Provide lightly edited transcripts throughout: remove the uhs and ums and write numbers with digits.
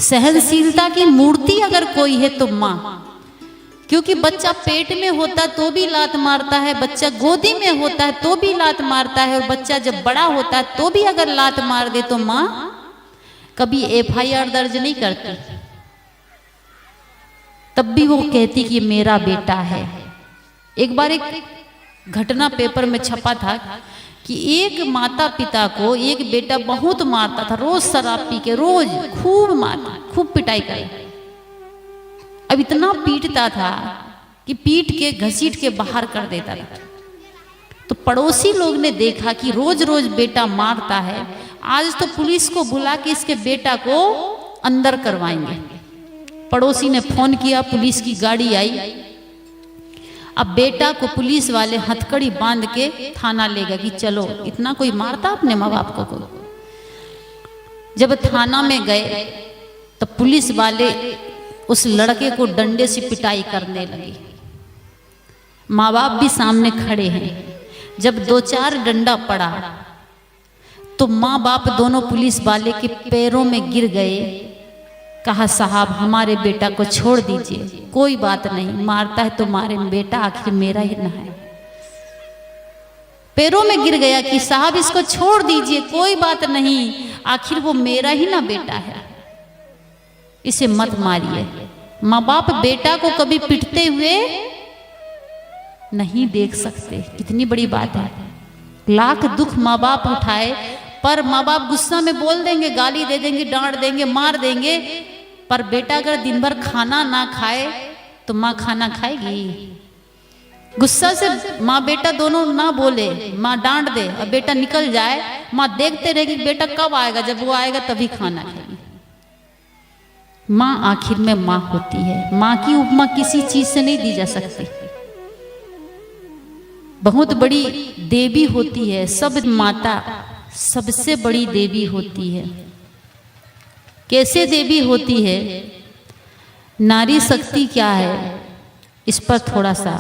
सहनशीलता की मूर्ति अगर कोई है तो माँ, क्योंकि बच्चा पेट में होता तो भी लात मारता है, बच्चा गोदी में होता है तो भी लात मारता है, और बच्चा जब बड़ा होता है तो भी अगर लात मार दे तो माँ कभी FIR दर्ज नहीं करती, तब भी वो कहती कि मेरा बेटा है। एक बार एक घटना पेपर में छपा था कि एक माता पिता को एक बेटा बहुत मारता था, रोज शराब पी के रोज खूब मारता, खूब पिटाई करे। अब इतना पीटता था कि पीट के घसीट के बाहर कर देता था। तो पड़ोसी लोग ने देखा कि रोज रोज बेटा मारता है, आज तो पुलिस को बुला के इसके बेटा को अंदर करवाएंगे। पड़ोसी ने फोन किया, पुलिस की गाड़ी आई। अब बेटा को पुलिस वाले हथकड़ी बांध के थाना ले गए कि चलो, इतना कोई मारता अपने माँ बाप को। जब थाना में गए तो पुलिस वाले उस लड़के को डंडे से पिटाई करने लगे। माँ बाप भी सामने खड़े हैं। जब 2-4 डंडा पड़ा तो माँ बाप दोनों पुलिस वाले के पैरों में गिर गए। कहा, साहब हमारे बेटा को छोड़ दीजिए, कोई बात नहीं, मारता है तो मारे, बेटा आखिर मेरा ही ना है। पैरों में गिर गया कि साहब इसको छोड़ दीजिए, कोई बात नहीं, आखिर वो मेरा ही ना बेटा है, इसे मत मारिए। माँ बाप बेटा को कभी पिटते हुए नहीं देख सकते, कितनी बड़ी बात है। लाख दुख माँ बाप उठाए, पर माँ बाप गुस्सा में बोल देंगे, गाली दे देंगे, डांट देंगे, मार देंगे, पर बेटा अगर दिन भर खाना ना खाए तो माँ खाना खाएगी? गुस्सा से माँ बेटा दोनों ना बोले, माँ डांट दे और बेटा निकल जाए, माँ देखते रहेगी बेटा कब आएगा, जब वो आएगा तभी खाना खाएगी। माँ आखिर में माँ होती है, माँ की उपमा किसी चीज से नहीं दी जा सकती। बहुत बड़ी देवी होती है, सब माता सबसे बड़ी देवी होती है। कैसे देवी होती है, नारी शक्ति क्या है, इस पर थोड़ा सा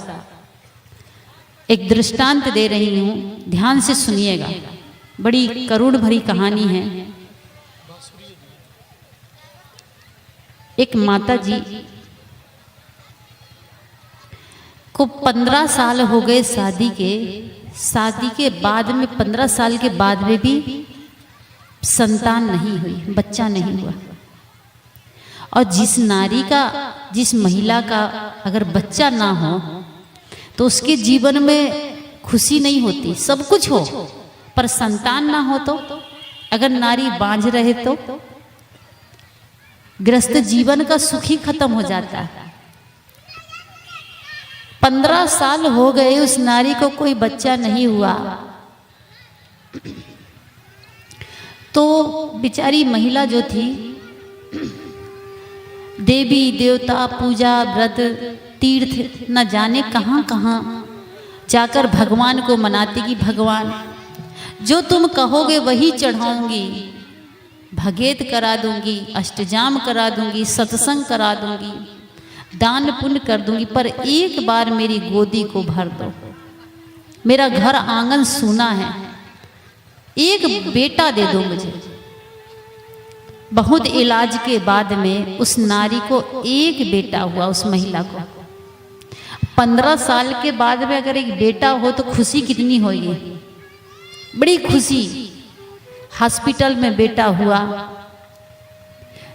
एक दृष्टांत दे रही हूं, ध्यान से सुनिएगा। बड़ी करुण भरी कहानी है। एक माता जी को 15 साल हो गए शादी के बाद में 15 साल के बाद में भी संतान नहीं हुई, बच्चा नहीं हुआ। और जिस महिला का अगर बच्चा ना हो तो उसके जीवन में खुशी नहीं होती। सब कुछ हो पर संतान ना हो तो, अगर नारी बांझ रहे तो गृहस्थ जीवन का सुख ही खत्म हो जाता है। 15 साल हो गए उस नारी को कोई बच्चा नहीं हुआ, तो बेचारी महिला जो थी देवी देवता पूजा व्रत तीर्थ न जाने कहाँ कहाँ जाकर भगवान को मनाती कि भगवान जो तुम कहोगे वही चढ़ाऊंगी, भगेत करा दूंगी, अष्टजाम करा दूंगी, सत्संग करा दूंगी, दान पुण्य कर दूंगी, पर एक बार मेरी गोदी को भर दो, मेरा घर आंगन सूना है, एक बेटा दे दो मुझे। बहुत इलाज के बाद में उस नारी को एक बेटा हुआ, उस महिला को। 15 साल के बाद में अगर एक बेटा हो तो खुशी कितनी होगी, बड़ी खुशी। हॉस्पिटल में बेटा हुआ,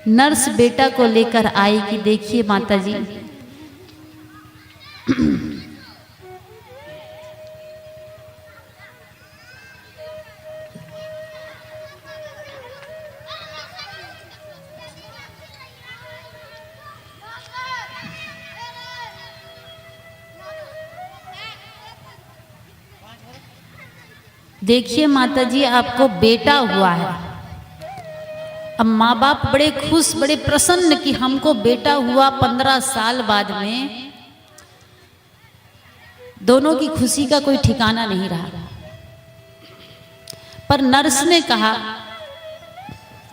नर्स बेटा को लेकर आई कि देखिए माता जी देखिए माता जी आपको बेटा हुआ है। अब माँ बाप बड़े खुश, बड़े प्रसन्न कि हमको बेटा हुआ 15 साल बाद में। दोनों की खुशी का कोई ठिकाना नहीं रहा। पर नर्स ने कहा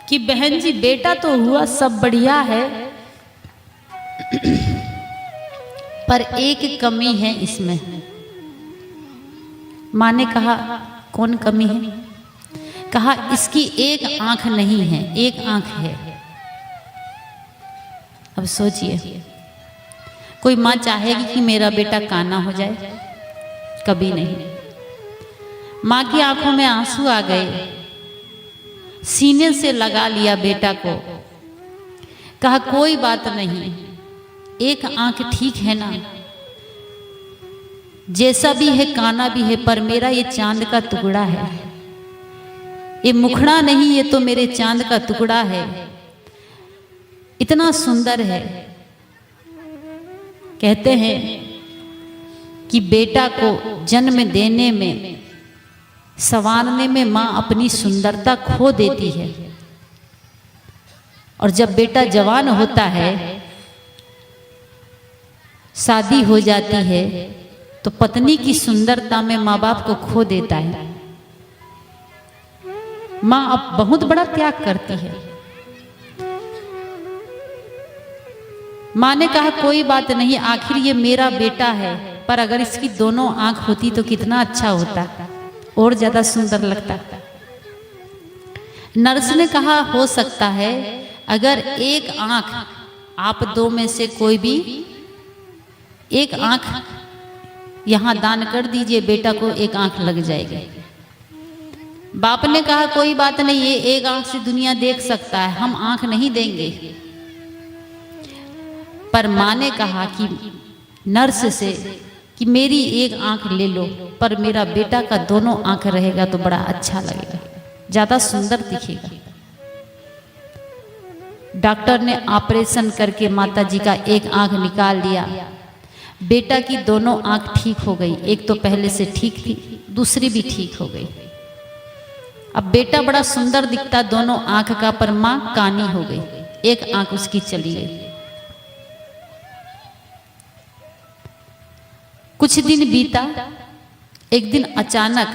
कि बहन जी बेटा तो हुआ, सब बढ़िया है, पर एक कमी है इसमें। माँ ने कहा कौन कमी है? कहा इसकी एक आंख नहीं है, एक आंख है। अब सोचिए, कोई माँ चाहेगी कि मेरा बेटा काना हो जाए? कभी नहीं। माँ की आंखों में आंसू आ गए, सीने से लगा लिया बेटा को, कहा कोई बात नहीं, एक आंख ठीक है ना, जैसा भी है काना भी है, पर मेरा ये चांद का टुकड़ा है, ये मुखड़ा नहीं, ये तो मेरे चांद का टुकड़ा है, इतना सुंदर है। कहते हैं कि बेटा को जन्म देने में, संवारने में माँ अपनी सुंदरता खो देती है, और जब बेटा जवान होता है, शादी हो जाती है, तो पत्नी की सुंदरता में माँ बाप को खो देता है। माँ अब बहुत बड़ा त्याग करती है। माँ ने कहा कोई बात नहीं, आखिर ये मेरा बेटा है, पर अगर इसकी दोनों आंख होती तो कितना अच्छा होता, और ज्यादा सुंदर लगता। नर्स ने कहा हो सकता है, अगर एक आंख आप दो में से कोई भी एक आंख यहां दान कर दीजिए, बेटा को एक आंख लग जाएगी। बाप ने कहा कोई बात नहीं, ये एक आंख से दुनिया देख सकता है, हम आंख नहीं देंगे। पर माँ ने कहा कि नर्स से कि मेरी एक आंख ले लो, पर मेरा बेटा का दोनों आंख रहेगा तो बड़ा अच्छा लगेगा, ज्यादा सुंदर दिखेगा। डॉक्टर ने ऑपरेशन करके माता जी का एक आंख निकाल दिया। बेटा की दोनों आंख ठीक हो गई, एक तो पहले से ठीक थी, दूसरी भी ठीक हो गई। अब बेटा बड़ा सुंदर दिखता दोनों आंख का, पर मां कानी हो गई, एक आंख उसकी चली गई। कुछ दिन बीता, एक दिन अचानक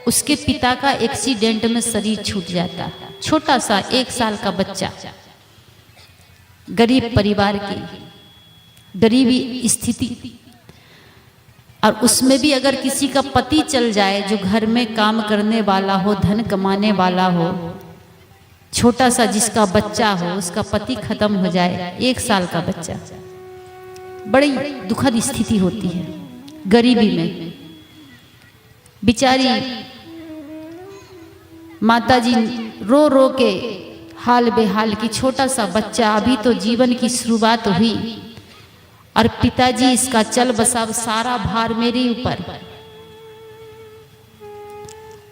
उसके पिता का एक्सीडेंट में शरीर छूट जाता। छोटा सा 1 साल का बच्चा, गरीब परिवार की, गरीबी स्थिति, और उसमें भी अगर किसी का पति चल जाए जो घर में काम करने वाला हो, धन कमाने वाला हो, छोटा सा जिसका बच्चा हो, उसका पति खत्म हो जाए, 1 साल का बच्चा, बड़ी दुखद स्थिति होती है। गरीबी में बिचारी माताजी रो रो के हाल बेहाल की, छोटा सा बच्चा, अभी तो जीवन की शुरुआत हुई, और पिताजी इसका चल बसा सारा भार मेरे ऊपर।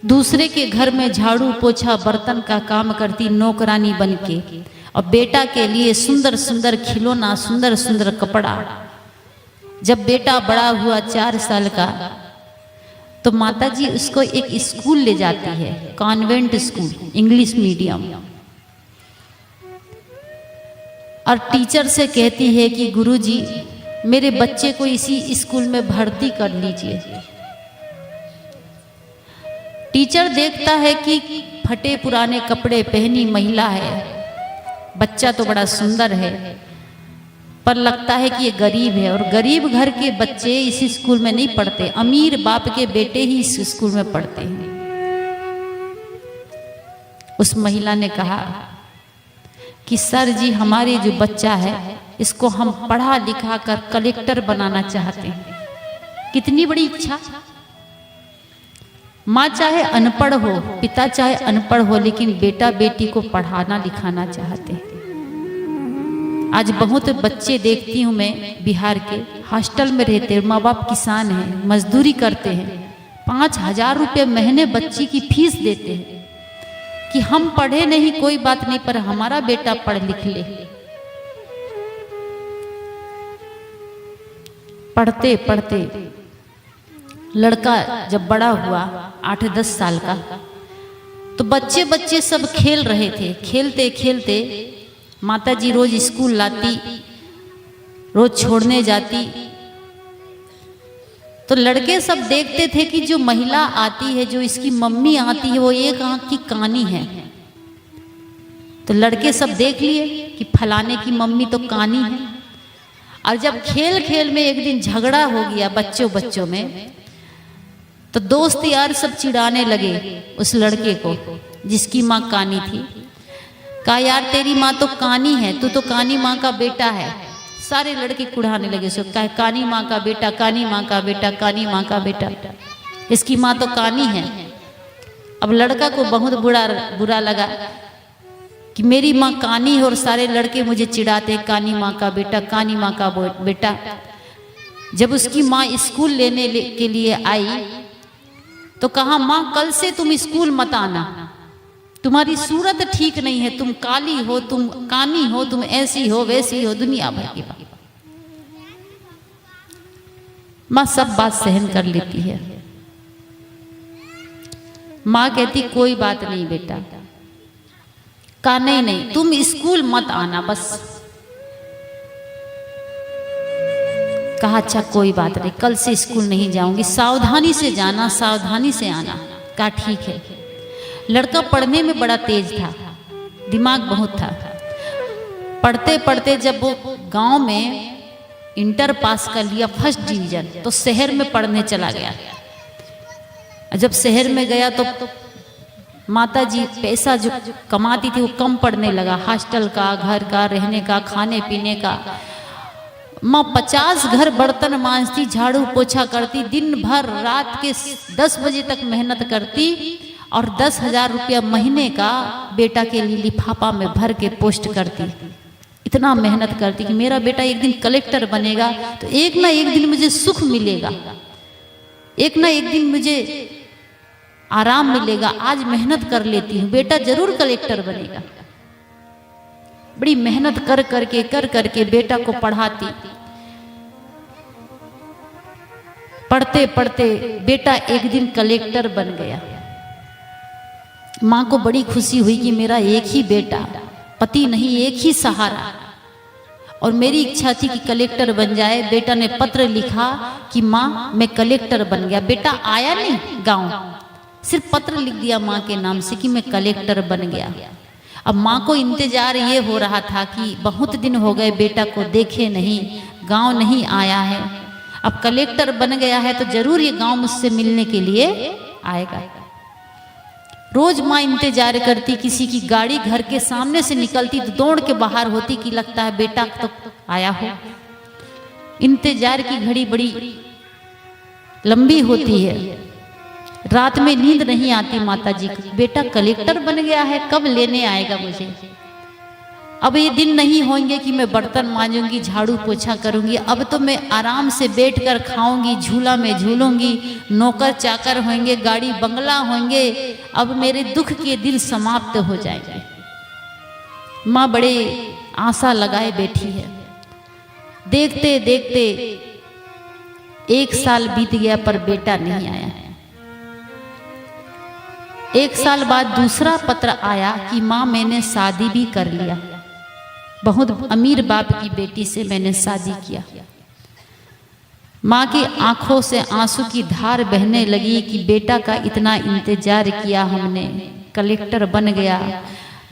दूसरे के घर में झाड़ू पोछा बर्तन का काम करती नौकरानी बनके, और बेटा के लिए सुंदर सुंदर खिलौना, सुंदर सुंदर कपड़ा। जब बेटा बड़ा हुआ 4 साल का, तो माताजी उसको एक स्कूल ले जाती है, कॉन्वेंट स्कूल, इंग्लिश मीडियम, और टीचर से कहती है कि गुरुजी मेरे बच्चे को इसी स्कूल में भर्ती कर लीजिए। टीचर देखता है कि फटे पुराने कपड़े पहनी महिला है, बच्चा तो बड़ा सुंदर है, पर लगता है कि ये गरीब है, और गरीब घर के बच्चे इस स्कूल में नहीं पढ़ते, अमीर बाप के बेटे ही इस स्कूल में पढ़ते हैं। उस महिला ने कहा कि सर जी, हमारे जो बच्चा है इसको हम पढ़ा लिखा कर कलेक्टर बनाना चाहते हैं। कितनी बड़ी इच्छा! माँ चाहे अनपढ़ हो, पिता चाहे अनपढ़ हो, लेकिन बेटा बेटी को पढ़ाना लिखाना चाहते हैं। आज बहुत बच्चे देखती हूँ मैं, बिहार के हॉस्टल में रहते हैं, माँ बाप किसान हैं, मजदूरी करते हैं, 5,000 रुपये महीने बच्ची की फीस देते हैं कि हम पढ़े नहीं कोई बात नहीं, पर हमारा बेटा पढ़ लिख ले। पढ़ते पढ़ते लड़का जब बड़ा हुआ 8-10 साल का, तो बच्चे बच्चे सब खेल रहे थे। खेलते खेलते माताजी रोज स्कूल लाती, रोज छोड़ने जाती, तो लड़के सब देखते थे कि जो महिला आती है, जो इसकी मम्मी आती है, वो एक आंख की कानी है। तो लड़के सब देख लिए कि फलाने की मम्मी तो कानी है। और जब खेल खेल में एक दिन झगड़ा हो गया बच्चों में, तो दोस्त यार सब चिढ़ाने लगे उस लड़के को जिसकी माँ कानी थी। कहा यार तेरी माँ तो कानी है, तू तो कानी माँ का बेटा है। सारे लड़के कुढ़ाने लगे उसको, कहा कानी माँ का बेटा, कानी माँ का बेटा, कानी माँ का बेटा, इसकी माँ तो कानी है। अब लड़का को बहुत बुरा लगा कि मेरी माँ कानी है और सारे लड़के मुझे चिढ़ाते, कानी माँ का बेटा, कानी माँ का बेटा। जब उसकी माँ स्कूल लेने के लिए आई तो कहा माँ कल से तुम स्कूल मत आना, तुम्हारी सूरत ठीक नहीं है, तुम काली हो, तुम कानी हो, तुम ऐसी हो वैसी हो, दुनिया भर की बात। माँ सब बात सहन कर लेती है। माँ कहती कोई बात नहीं बेटा। कहा नहीं तुम स्कूल मत आना बस। कहा अच्छा कोई बात नहीं, कल से स्कूल नहीं जाऊंगी, सावधानी से जाना, सावधानी से आना। कहा ठीक है। लड़का पढ़ने में बड़ा तेज था, दिमाग बहुत था। पढ़ते पढ़ते जब वो गांव में इंटर पास कर लिया फर्स्ट डिवीजन, तो शहर में पढ़ने चला गया। जब शहर में गया तो माता जी पैसा जो कमाती थी वो कम पड़ने लगा, हॉस्टल का, घर का, रहने का, खाने पीने का। माँ 50 घर बर्तन मांजती, झाड़ू पोछा करती, दिन भर रात के 10 बजे तक मेहनत करती और 10,000 रुपया महीने का बेटा के लिए लिफाफा में भर के पोस्ट करती। इतना मेहनत करती कि मेरा बेटा एक दिन कलेक्टर बनेगा तो एक ना एक दिन मुझे सुख मिलेगा, एक ना एक दिन मुझे आराम मिलेगा। आज मेहनत कर लेती हूँ, बेटा जरूर कलेक्टर बनेगा। बड़ी मेहनत कर करके बेटा को पढ़ाती। पढ़ते पढ़ते बेटा एक दिन कलेक्टर बन गया। माँ को बड़ी खुशी हुई कि मेरा एक ही बेटा, पति नहीं, एक ही सहारा। और मेरी इच्छा थी कि कलेक्टर बन जाए। बेटा ने पत्र लिखा कि माँ मैं कलेक्टर बन गया। बेटा आया नहीं गांव, सिर्फ पत्र लिख दिया माँ के नाम से कि मैं कलेक्टर बन गया। अब माँ को इंतजार ये हो रहा था कि बहुत दिन हो गए बेटा को देखे नहीं, गांव नहीं आया है, अब कलेक्टर बन गया है तो जरूर ये गांव मुझसे मिलने के लिए आएगा। रोज माँ इंतजार करती, किसी की गाड़ी घर के सामने से निकलती तो दौड़ के बाहर होती कि लगता है बेटा तो आया हो। इंतजार की घड़ी बड़ी लंबी होती है, रात में नींद नहीं आती माता जी को। बेटा कलेक्टर बन गया है, कब लेने आएगा मुझे। अब ये दिन नहीं होंगे कि मैं बर्तन मांजूंगी, झाड़ू पोछा करूंगी। अब तो मैं आराम से बैठकर खाऊंगी, झूला में झूलूंगी, नौकर चाकर होंगे, गाड़ी बंगला होंगे। अब मेरे दुख के दिन समाप्त हो जाएंगे। माँ बड़े आशा लगाए बैठी है। देखते देखते 1 साल बीत गया पर बेटा नहीं आया। 1 साल बाद दूसरा पत्र आया कि माँ मैंने शादी भी कर लिया, बहुत अमीर बाप की बेटी से मैंने शादी किया। माँ की आंखों से आंसू की धार बहने लगी कि बेटा का इतना इंतजार किया हमने, कलेक्टर बन गया।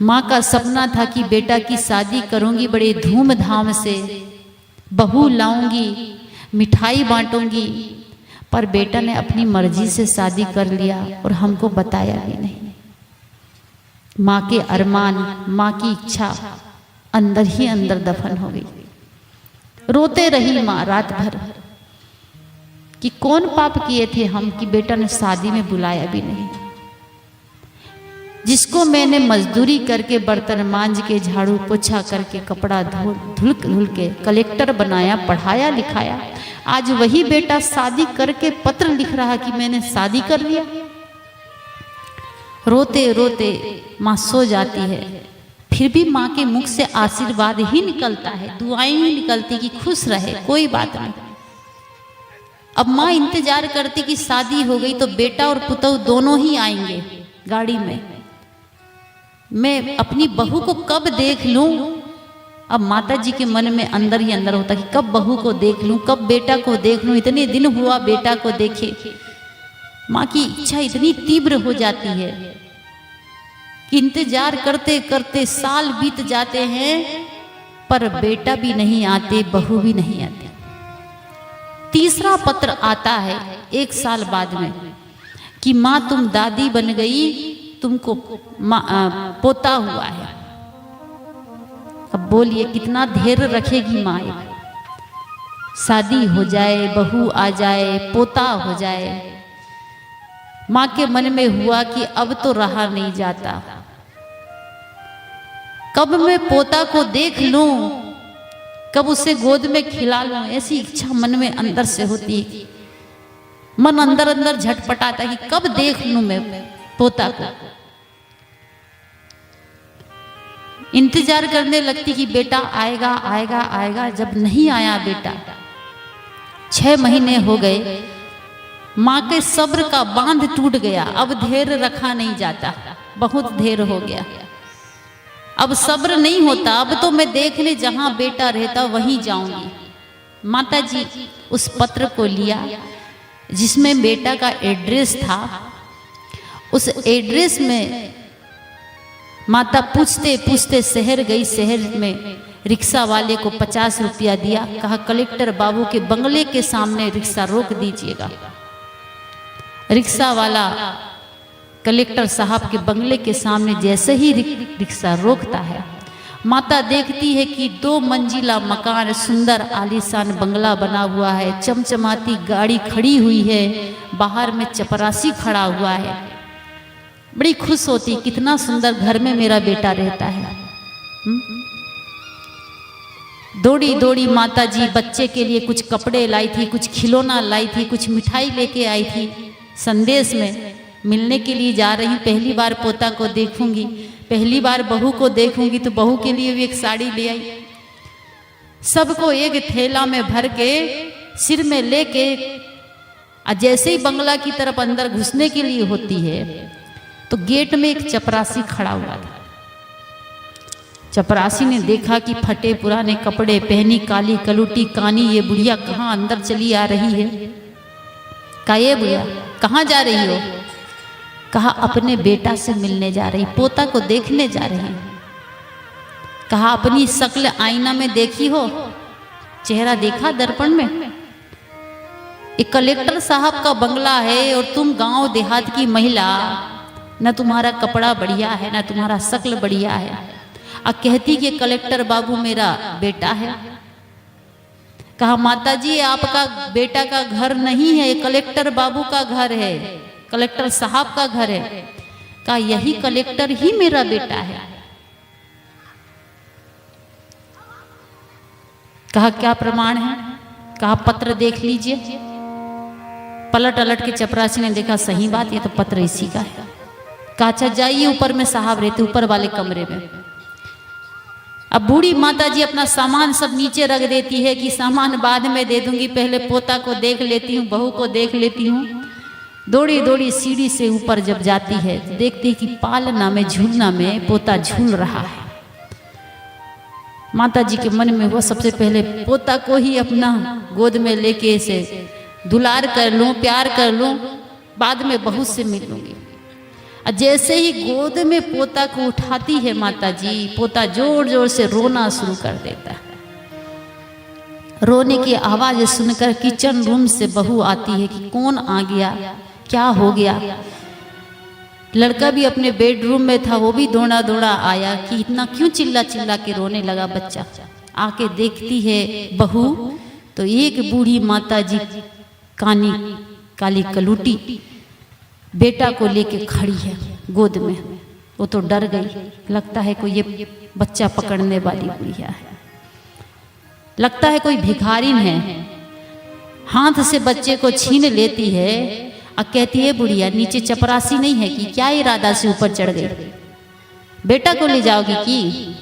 माँ का सपना था कि बेटा की शादी करूंगी, बड़े धूमधाम से बहू लाऊंगी, मिठाई बांटूंगी। पर बेटा ने अपनी मर्जी से शादी कर लिया और हमको बताया भी नहीं। माँ के अरमान, माँ की इच्छा अंदर ही अंदर दफन हो गई। रोते रही माँ रात भर कि कौन पाप किए थे हम कि बेटा ने शादी में बुलाया भी नहीं। जिसको मैंने मजदूरी करके, बर्तन मांज के, झाड़ू पोछा करके, कपड़ा धुल के कलेक्टर बनाया, पढ़ाया लिखाया, आज वही बेटा शादी करके पत्र लिख रहा कि मैंने शादी कर लिया। रोते रोते माँ सो जाती है। फिर भी माँ के मुख से आशीर्वाद ही निकलता है, दुआएं ही निकलती कि खुश रहे, कोई बात नहीं। अब माँ इंतजार करती कि शादी हो गई तो बेटा और पुतौ दोनों ही आएंगे गाड़ी में। मैं अपनी बहू को कब देख लूं। अब माता जी के मन में अंदर ही अंदर होता कि कब बहू को देख लूं, कब बेटा को देख लूं। इतने दिन हुआ बेटा को देखे। माँ की इच्छा इतनी तीव्र हो जाती है कि इंतजार करते करते साल बीत जाते हैं पर बेटा भी नहीं आते, बहू भी नहीं आती। तीसरा पत्र आता है 1 साल बाद में कि माँ तुम दादी बन गई, तुमको पोता हुआ है। अब बोलिए कितना धैर्य रखेगी माँ। शादी हो जाए, बहू आ जाए, पोता हो जाए, माँ के मन में हुआ कि अब तो रहा नहीं जाता, कब मैं पोता को देख लूं, कब उसे गोद में खिला लूं, ऐसी इच्छा मन में अंदर से होती है। मन अंदर अंदर झटपटाता है कि कब देख लूं मैं पोता को। इंतजार करने लगती कि बेटा आएगा आएगा आएगा। जब नहीं आया बेटा, 6 महीने हो गए, माँ के सब्र का बांध टूट गया। अब धैर्य रखा नहीं जाता, बहुत देर हो गया, अब सब्र नहीं होता, अब तो मैं देखने जहां बेटा रहता वहीं जाऊंगी। माता जी उस पत्र को लिया जिसमें बेटा का एड्रेस था। उस एड्रेस में माता पूछते पूछते शहर गई। शहर में रिक्शा वाले को 50 रुपया दिया, कहा कलेक्टर बाबू के बंगले के सामने रिक्शा रोक दीजिएगा। रिक्शा वाला कलेक्टर साहब के बंगले के सामने जैसे ही रिक्शा रोकता है, माता देखती है कि 2 मंजिला मकान, सुंदर आलीशान बंगला बना हुआ है, चमचमाती गाड़ी खड़ी हुई है, बाहर में चपरासी खड़ा हुआ है। बड़ी खुश होती, कितना सुंदर घर में मेरा बेटा रहता है। दौड़ी दौड़ी माता जी बच्चे के लिए कुछ कपड़े लाई थी, कुछ खिलौना लाई थी, कुछ मिठाई लेके आई थी। संदेश में मिलने के लिए जा रही, पहली बार पोता को देखूंगी, पहली बार बहू को देखूंगी, तो बहू के लिए भी एक साड़ी ले आई। सबको एक थैला में भर के सिर में लेके, जैसे ही बंगला की तरफ अंदर घुसने के लिए होती है तो गेट में एक चपरासी खड़ा हुआ था। चपरासी ने देखा कि फटे पुराने कपड़े पहनी, काली कलूटी कानी, ये बुढ़िया कहाँ अंदर चली आ रही है। कहा ये बुढ़िया कहाँ जा रही हो? कहा अपने बेटा से मिलने जा रही, पोता को देखने जा रही। कहा अपनी शक्ल आईना में देखी हो, चेहरा देखा दर्पण में? एक कलेक्टर साहब का बंगला है और तुम गांव देहात की महिला, न तुम्हारा कपड़ा बढ़िया है, न तुम्हारा शक्ल बढ़िया है, और कहती कि कलेक्टर बाबू मेरा बेटा है। कहा माता जी आपका बेटा का घर नहीं है, कलेक्टर बाबू का घर है, कलेक्टर साहब का घर है। कहा यही कलेक्टर ही मेरा बेटा है। कहा क्या प्रमाण है? कहा पत्र देख लीजिए। पलट अलट के चपरासी ने देखा, सही बात, ये तो पत्र इसी का है। कहा अच्छा जाइए, ऊपर में साहब रहते, ऊपर वाले कमरे में। अब बूढ़ी माता जी अपना सामान सब नीचे रख देती है कि सामान बाद में दे दूंगी, पहले पोता को देख लेती हूँ, बहू को देख लेती हूँ। दौड़ी दौड़ी सीढ़ी से ऊपर जब जाती है, देखती है कि पालना में, झूलना में पोता झूल रहा है। माता जी के मन में वो सबसे पहले पोता को ही अपना गोद में लेके इसे दुलार कर लूं, प्यार कर लूं, बाद में बहू से मिलूंगी। जैसे ही गोद में पोता को उठाती है माता जी, पोता जोर जोर से रोना शुरू कर देता है। रोने की आवाज सुनकर किचन रूम से बहू आती है कि कौन आ गया, क्या हो गया। लड़का भी अपने बेडरूम में था, वो भी दौड़ा दौड़ा आया कि इतना क्यों चिल्ला चिल्ला के रोने लगा बच्चा। आके देखती है बहू तो एक बूढ़ी माता जी कानी काली कलूटी बेटा को लेके खड़ी है गोद में। वो तो डर गई, लगता है कोई ये बच्चा पकड़ने वाली बुढ़िया है, लगता है कोई भिखारिन है। हाथ से बच्चे को छीन लेती है और कहती है बुढ़िया नीचे चपरासी नहीं है कि क्या इरादा से ऊपर चढ़ गई, बेटा को ले जाओगी कि?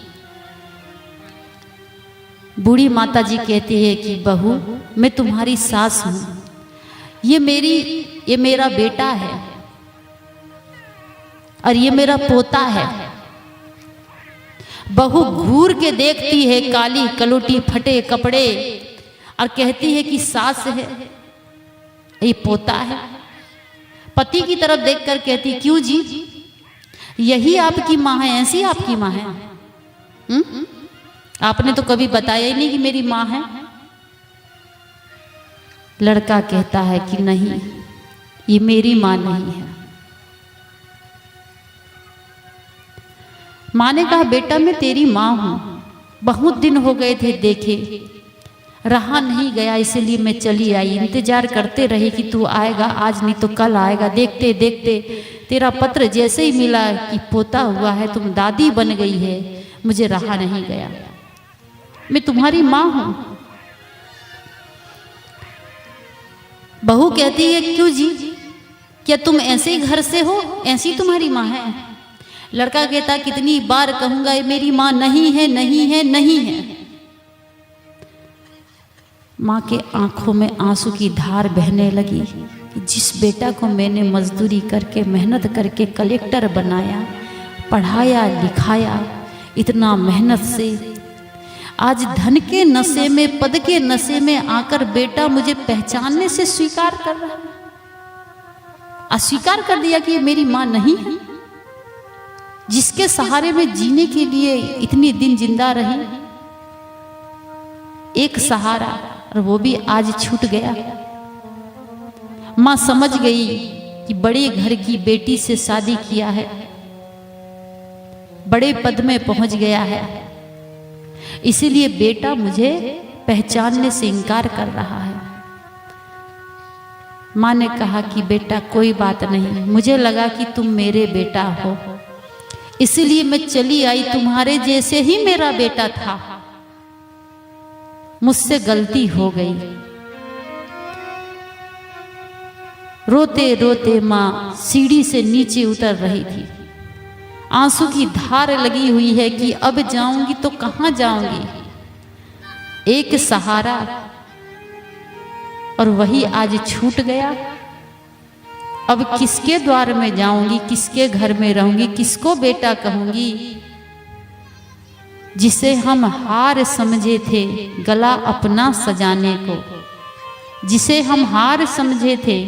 बूढ़ी माता जी कहती है कि बहू मैं तुम्हारी सास हूं, ये मेरा बेटा है और ये मेरा पोता है। बहू घूर के देखती है काली कलूटी फटे कपड़े और कहती है कि सास है, ये पोता है। पति की तरफ देखकर कहती क्यों जी, यही आपकी माँ है, ऐसी आपकी माँ है? आपने तो कभी बताया ही नहीं कि मेरी माँ है। लड़का कहता है कि नहीं, ये मेरी माँ नहीं है। माँ ने कहा बेटा मैं तेरी माँ हूं, बहुत दिन हो गए थे देखे, रहा नहीं गया, इसलिए मैं चली आई। इंतजार करते रहे कि तू आएगा, आज नहीं तो कल आएगा। देखते देखते तेरा पत्र जैसे ही मिला कि पोता हुआ है, तुम दादी बन गई है, मुझे रहा नहीं गया। मैं तुम्हारी माँ हूं। बहू कहती है क्यों जी, क्या तुम ऐसे ही घर से हो, ऐसी तुम्हारी माँ है? लड़का कहता कितनी बार कहूंगा ये मेरी माँ नहीं है, नहीं है, नहीं है। माँ के आंखों में आंसू की धार बहने लगी कि जिस बेटा को मैंने मजदूरी करके मेहनत करके कलेक्टर बनाया, पढ़ाया लिखाया इतना मेहनत से, आज धन के नशे में, पद के नशे में आकर बेटा मुझे पहचानने से स्वीकार कर रहा है, अस्वीकार कर दिया कि ये मेरी माँ नहीं है, जिसके सहारे में जीने के लिए इतनी दिन जिंदा रही। एक सहारा, और वो भी आज छूट गया। मां समझ गई कि बड़े घर की बेटी से शादी किया है, बड़े पद में पहुंच गया है, इसीलिए बेटा मुझे पहचानने से इनकार कर रहा है। मां ने कहा कि बेटा कोई बात नहीं, मुझे लगा कि तुम मेरे बेटा हो, इसलिए मैं चली आई, तुम्हारे जैसे ही मेरा बेटा था, मुझसे गलती हो गई। रोते रोते मां सीढ़ी से नीचे उतर रही थी, आंसू की धार लगी हुई है कि अब जाऊंगी तो कहां जाऊंगी। एक सहारा और वही आज छूट गया। अब किसके द्वार में जाऊंगी, किसके घर में रहूंगी, किसको बेटा कहूंगी? जिसे हम हार समझे थे गला अपना सजाने को, जिसे हम हार समझे थे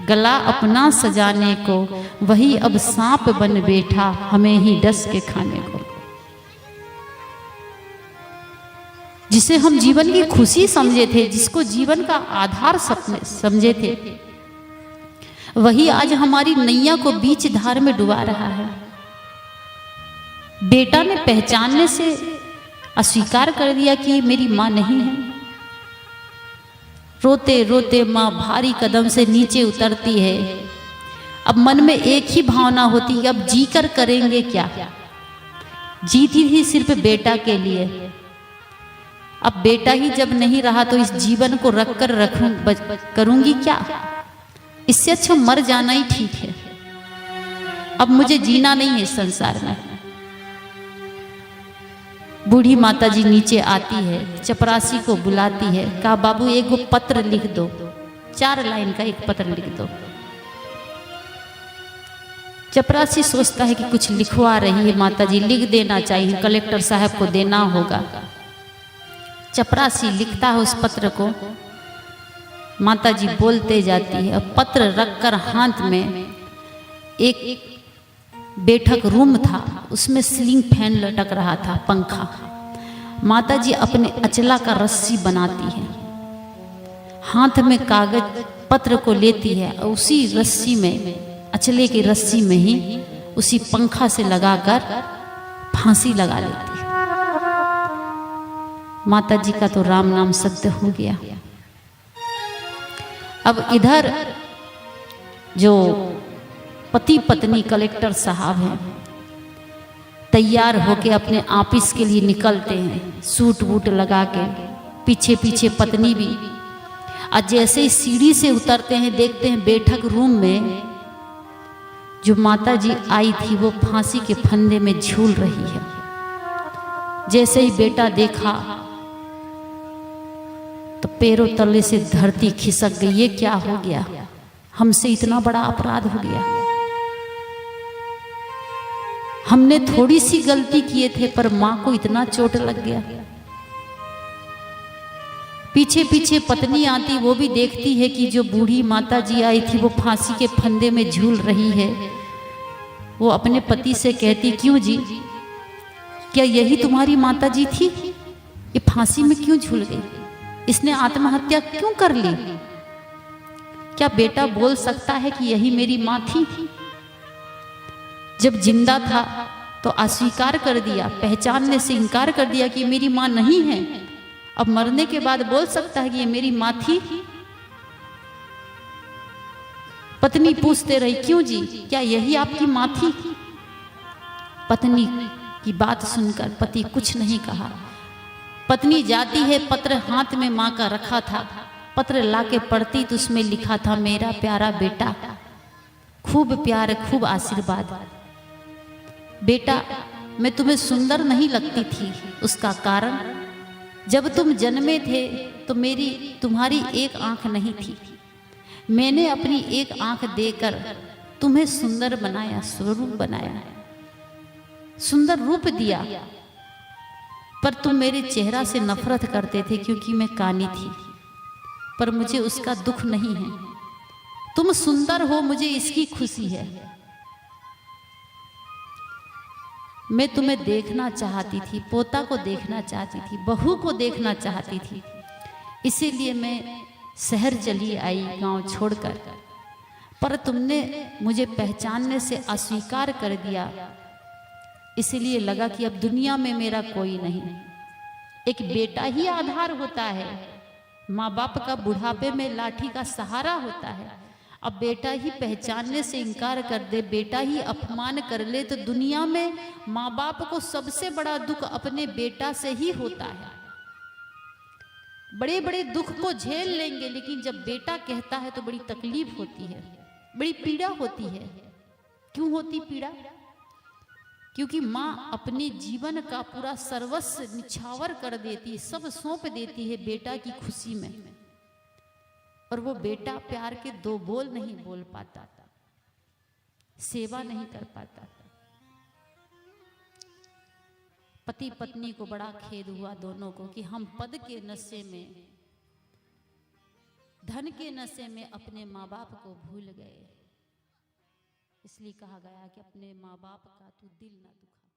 गला अपना सजाने को, वही अब सांप बन बैठा हमें ही डस के खाने को। जिसे हम जीवन की खुशी समझे थे, जिसको जीवन का आधार समझे थे, वही आज हमारी नैया को बीच धार में डुबा रहा है। बेटा ने पहचानने से अस्वीकार कर दिया कि मेरी मां नहीं है। रोते रोते मां भारी कदम से नीचे उतरती है। अब मन में एक ही भावना होती है, अब जी कर करेंगे क्या? जीती थी सिर्फ बेटा के लिए, अब बेटा ही जब नहीं रहा तो इस जीवन को रख कर करूंगी क्या? इससे अच्छा मर जाना ही ठीक है। अब मुझे जीना नहीं है इस संसार में। बूढ़ी माता जी नीचे आती है, चपरासी को बुलाती है, कहा बाबू एक पत्र लिख दो, 4 लाइन का एक पत्र लिख दो। चपरासी सोचता है कि कुछ लिखवा रही है माता जी, लिख देना चाहिए, कलेक्टर साहब को देना होगा। चपरासी लिखता है उस पत्र को, माता जी बोलते जाती है। अब पत्र रखकर हाथ में एक बैठक रूम था, उसमें सीलिंग फैन लटक रहा था, पंखा। माता जी अपने अचला का रस्सी बनाती है, हाथ में कागज पत्र को लेती है और उसी रस्सी में, अचले की रस्सी में ही उसी पंखा से लगाकर फांसी लगा लेती है। माता जी का तो राम नाम सत्य हो गया। अब इधर जो पति पत्नी कलेक्टर साहब हैं, तैयार होके अपने ऑफिस के लिए निकलते हैं, सूट वूट लगा के, पीछे पीछे पत्नी भी। और जैसे ही सीढ़ी से उतरते हैं, देखते हैं बैठक रूम में जो माता जी आई थी वो फांसी के फंदे में झूल रही है। जैसे ही बेटा देखा तो पैरों तले से धरती खिसक गई। ये क्या हो गया? हमसे इतना बड़ा अपराध हो गया। हमने थोड़ी सी गलती किए थे पर मां को इतना चोट लग गया। पीछे पीछे पत्नी आती, वो भी देखती है कि जो बूढ़ी माता जी आई थी वो फांसी के फंदे में झूल रही है। वो अपने पति से कहती, क्यों जी, क्या यही तुम्हारी माता जी थी? ये फांसी में क्यों झूल गई? इसने आत्महत्या क्यों कर ली? क्या बेटा बोल सकता है कि यही मेरी मां थी? जब जिंदा था तो अस्वीकार कर दिया, पहचानने से इनकार कर दिया कि मेरी माँ नहीं है। अब मरने के बाद बोल सकता है कि ये मेरी माँ थी? पत्नी पूछते रही, क्यों जी, क्या यही आपकी माँ थी? पत्नी की बात सुनकर पति कुछ नहीं कहा। पत्नी जाती है, पत्र हाथ में माँ का रखा था, पत्र लाके पढ़ती तो उसमें लिखा था, मेरा प्यारा बेटा, खूब प्यार खूब आशीर्वाद। बेटा, मैं तुम्हें सुंदर नहीं लगती थी, उसका कारण जब तुम जन्मे थे तो मेरी तुम्हारी एक आंख नहीं थी। मैंने अपनी एक आंख देकर तुम्हें सुंदर बनाया, स्वरूप बनाया, सुंदर रूप दिया, पर तुम मेरे चेहरा से नफरत करते थे क्योंकि मैं कानी थी। पर मुझे उसका दुख नहीं है, तुम सुंदर हो, मुझे इसकी खुशी है। मैं तुम्हें देखना चाहती थी, पोता को देखना चाहती थी, बहू को देखना चाहती थी, इसीलिए मैं शहर चली आई गांव छोड़कर। पर तुमने मुझे पहचानने से अस्वीकार कर दिया, इसलिए लगा कि अब दुनिया में मेरा कोई नहीं। एक बेटा ही आधार होता है, माँ बाप का बुढ़ापे में लाठी का सहारा होता है। अब बेटा ही पहचानने से इनकार कर दे, बेटा ही अपमान कर ले, तो दुनिया में माँ बाप को सबसे बड़ा दुख अपने बेटा से ही होता है। बड़े बड़े दुख को झेल लेंगे, लेकिन जब बेटा कहता है तो बड़ी तकलीफ होती है, बड़ी पीड़ा होती है। क्यों होती पीड़ा? क्योंकि माँ अपने जीवन का पूरा सर्वस्व निछावर कर देती, सब सौंप देती है बेटा की खुशी में, और वो बेटा प्यार के दो बोल नहीं बोल पाता, सेवा नहीं कर पाता। पति पत्नी को बड़ा खेद हुआ दोनों को कि हम पद के नशे में, धन के नशे में अपने माँ बाप को भूल गए। इसलिए कहा गया कि अपने माँ बाप का तू दिल ना दुखा।